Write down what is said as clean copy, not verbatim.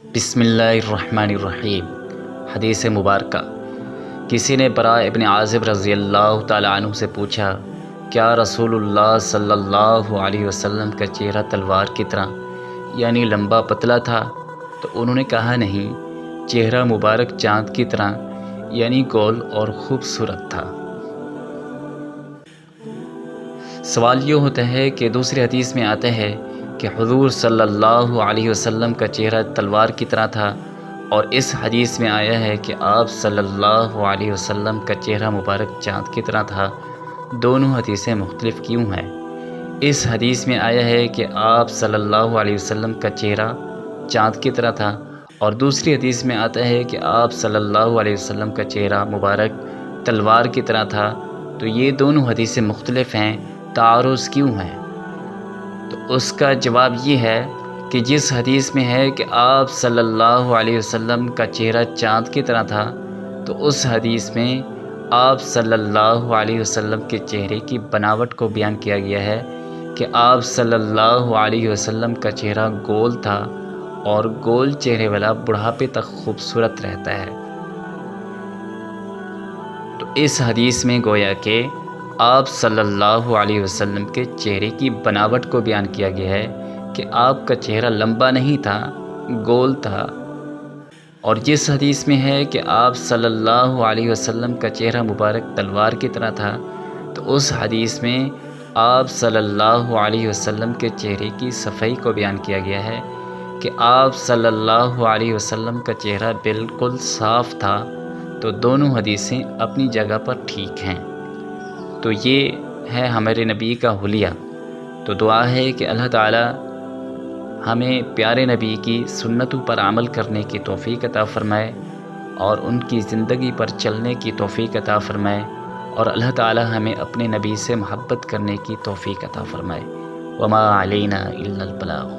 بسم اللہ الرحمن الرحیم۔ حدیث مبارکہ۔ کسی نے براء ابن عازب رضی اللہ تعالیٰ عنہ سے پوچھا، کیا رسول اللہ صلی اللہ علیہ وسلم کا چہرہ تلوار کی طرح یعنی لمبا پتلا تھا؟ تو انہوں نے کہا نہیں، چہرہ مبارک چاند کی طرح یعنی گول اور خوبصورت تھا۔ سوال یہ ہوتا ہے کہ دوسری حدیث میں آتا ہے کہ حضور صلی اللہ علیہ وسلم کا چہرہ تلوار کی طرح تھا، اور اس حدیث میں آیا ہے کہ آپ صلی اللہ علیہ وسلم کا چہرہ مبارک چاند کی طرح تھا۔ دونوں حدیثیں مختلف کیوں ہیں؟ اس حدیث میں آیا ہے کہ آپ صلی اللہ علیہ وسلم کا چہرہ چاند کی طرح تھا، اور دوسری حدیث میں آتا ہے کہ آپ صلی اللہ علیہ وسلم کا چہرہ مبارک تلوار کی طرح تھا۔ تو یہ دونوں حدیثیں مختلف ہیں، تعارض کیوں ہیں؟ تو اس کا جواب یہ ہے کہ جس حدیث میں ہے کہ آپ صلی اللہ علیہ وسلم کا چہرہ چاند کی طرح تھا، تو اس حدیث میں آپ صلی اللہ علیہ وسلم کے چہرے کی بناوٹ کو بیان کیا گیا ہے کہ آپ صلی اللہ علیہ وسلم کا چہرہ گول تھا، اور گول چہرے والا بڑھاپے تک خوبصورت رہتا ہے۔ تو اس حدیث میں گویا کہ آپ صلی اللہ علیہ وسلم کے چہرے کی بناوٹ کو بیان کیا گیا ہے کہ آپ کا چہرہ لمبا نہیں تھا، گول تھا۔ اور جس حدیث میں ہے کہ آپ صلی اللہ علیہ وسلم کا چہرہ مبارک تلوار کی طرح تھا، تو اس حدیث میں آپ صلی اللہ علیہ وسلم کے چہرے کی صفائی کو بیان کیا گیا ہے کہ آپ صلی اللہ علیہ وسلم کا چہرہ بالکل صاف تھا۔ تو دونوں حدیثیں اپنی جگہ پر ٹھیک ہیں۔ تو یہ ہے ہمارے نبی کا حلیہ۔ تو دعا ہے کہ اللہ تعالی ہمیں پیارے نبی کی سنتوں پر عمل کرنے کی توفیق عطا فرمائے، اور ان کی زندگی پر چلنے کی توفیق عطا فرمائے، اور اللہ تعالی ہمیں اپنے نبی سے محبت کرنے کی توفیق عطا فرمائے۔ وما علینا الا البلاغ۔